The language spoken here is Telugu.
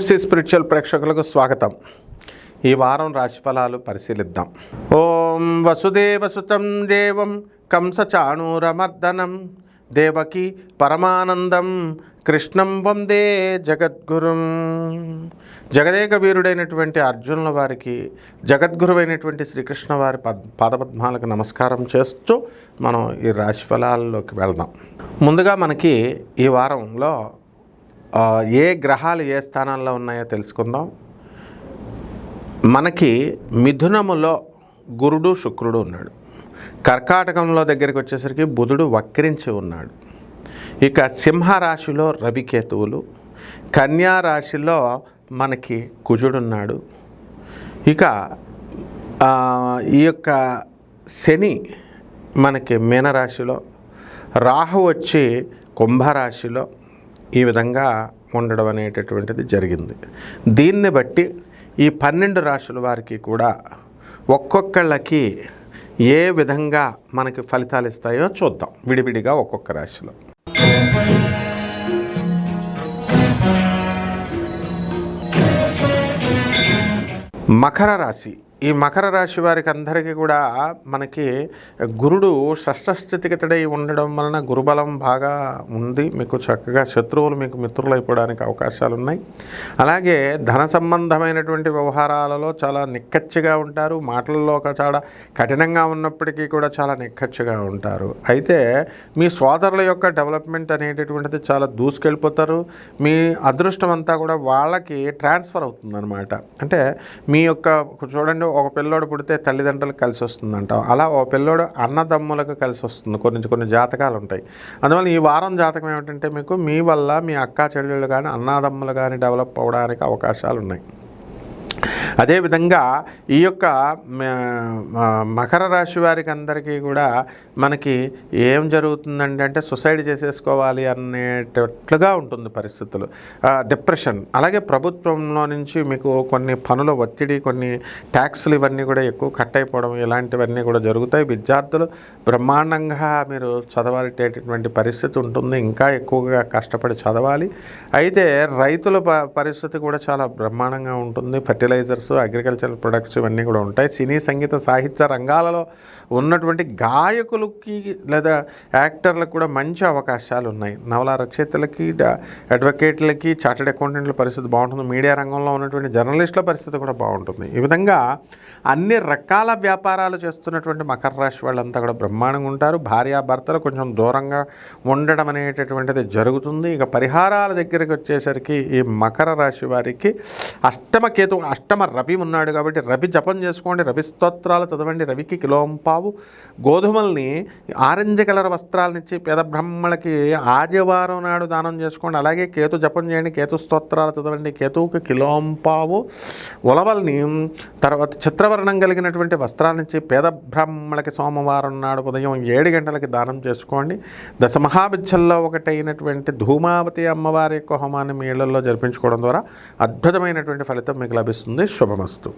పిఎఫ్సి స్పిరిచువల్ ప్రేక్షకులకు స్వాగతం. ఈ వారం రాశిఫలాలు పరిశీలిద్దాం. ఓం వసుదేవసుతం దేవం కంసచాణూరమర్దనం దేవకి పరమానందం కృష్ణం వందే జగద్గురుం. జగదేక వీరుడైనటువంటి అర్జునుల వారికి జగద్గురువైనటువంటి శ్రీకృష్ణ వారి పాదపద్మాలకు నమస్కారం చేస్తూ మనం ఈ రాశిఫలాల్లోకి వెళ్దాం. ముందుగా మనకి ఈ వారంలో ఏ గ్రహాలు ఏ స్థానాల్లో ఉన్నాయో తెలుసుకుందాం. మనకి మిథునములో గురుడు శుక్రుడు ఉన్నాడు. కర్కాటకంలో దగ్గరికి వచ్చేసరికి బుధుడు వక్రించి ఉన్నాడు. ఇక సింహరాశిలో రవికేతువులు, కన్యా రాశిలో మనకి కుజుడున్నాడు. ఇక ఈ యొక్క శని మనకి మీనరాశిలో, రాహు వచ్చి కుంభరాశిలో ఈ విధంగా ఉండడం అనేటటువంటిది జరిగింది. దీన్ని బట్టి ఈ 12 రాశుల వారికి కూడా ఒక్కొక్కళ్ళకి ఏ విధంగా మనకి ఫలితాలు ఇస్తాయో చూద్దాం విడివిడిగా ఒక్కొక్క రాశిలో. మకర రాశి. ఈ మకర రాశి వారికి అందరికీ కూడా మనకి గురుడు షష్ఠస్థితిగతుడై ఉండడం వలన గురుబలం బాగా ఉంది. మీకు చక్కగా శత్రువులు మీకు మిత్రులు అయిపోవడానికి అవకాశాలు ఉన్నాయి. అలాగే ధన సంబంధమైనటువంటి వ్యవహారాలలో చాలా నిక్కచ్చిగా ఉంటారు. మాటల్లో చాలా కఠినంగా ఉన్నప్పటికీ కూడా చాలా నిక్కచ్చిగా ఉంటారు. అయితే మీ సోదరుల యొక్క డెవలప్మెంట్ అనేటటువంటిది చాలా దూసుకెళ్ళిపోతారు. మీ అదృష్టం అంతా కూడా వాళ్ళకి ట్రాన్స్ఫర్ అవుతుందన్నమాట. అంటే మీ యొక్క చూడండి, ఒక పిల్లోడు పుడితే తల్లిదండ్రులకు కలిసి వస్తుందంట. అలా ఒక పిల్లోడు అన్నదమ్ములకు కలిసి వస్తుంది. కొన్ని జాతకాలు ఉంటాయి. అందువల్ల ఈ వారం జాతకం ఏమిటంటే మీకు మీ వల్ల మీ అక్కా చెల్లెళ్ళు కానీ అన్నదమ్ములు కానీ డెవలప్ అవ్వడానికి అవకాశాలు ఉన్నాయి. అదేవిధంగా ఈ యొక్క మకర రాశి వారికి అందరికీ కూడా మనకి ఏం జరుగుతుందండి అంటే సూసైడ్ చేసేసుకోవాలి అనేటట్లుగా ఉంటుంది పరిస్థితులు, డిప్రెషన్. అలాగే ప్రభుత్వంలో నుంచి మీకు కొన్ని పనుల ఒత్తిడి, కొన్ని ట్యాక్సులు ఇవన్నీ కూడా ఎక్కువ కట్ అయిపోవడం ఇలాంటివన్నీ కూడా జరుగుతాయి. విద్యార్థులు బ్రహ్మాండంగా మీరు చదవాలేటటువంటి పరిస్థితి ఉంటుంది. ఇంకా ఎక్కువగా కష్టపడి చదవాలి. అయితే రైతుల పరిస్థితి కూడా చాలా బ్రహ్మాండంగా ఉంటుంది. ఫెర్టిలైజర్స్, అగ్రికల్చరల్ ప్రొడక్ట్స్ ఇవన్నీ కూడా ఉంటాయి. సినీ, సంగీత, సాహిత్య రంగాలలో ఉన్నటువంటి గాయకులకి లేదా యాక్టర్లకు కూడా మంచి అవకాశాలు ఉన్నాయి. నవల రచయితలకి, అడ్వకేట్లకి, చార్టెడ్ అకౌంటెంట్ల పరిస్థితి బాగుంటుంది. మీడియా రంగంలో ఉన్నటువంటి జర్నలిస్టుల పరిస్థితి కూడా బాగుంటుంది. ఈ విధంగా అన్ని రకాల వ్యాపారాలు చేస్తున్నటువంటి మకర రాశి వాళ్ళంతా కూడా బ్రహ్మాండంగా ఉంటారు. భార్యాభర్తలు కొంచెం దూరంగా ఉండడం అనేటటువంటిది జరుగుతుంది. ఇక పరిహారాల దగ్గరికి వచ్చేసరికి ఈ మకర రాశి వారికి అష్టమ రవి ఉన్నాడు కాబట్టి రవి జపం చేసుకోండి, రవి స్తోత్రాలు చదవండి. రవికి కిలోంపావు గోధుమల్ని ఆరెంజ్ కలర్ వస్త్రాలనిచ్చి పేద బ్రాహ్మణులకి ఆదివారం నాడు దానం చేసుకోండి. అలాగే కేతు జపం చేయండి, కేతు స్తోత్రాలు చదవండి. కేతువుకి కిలోంపావు ఉలవల్ని, తర్వాత చిత్రవర్ణం కలిగినటువంటి వస్త్రాలనిచ్చి పేద బ్రాహ్మణులకి సోమవారం నాడు ఉదయం 7 గంటలకి దానం చేసుకోండి. దశమహావిద్యల్లో ఒకటైనటువంటి ధూమావతి అమ్మవారి యొక్క హోమాన్ని మీ ఇళ్లలో జరిపించుకోవడం ద్వారా అద్భుతమైనటువంటి ఫలితం మీకు లభిస్తుంది. శుభమస్తు.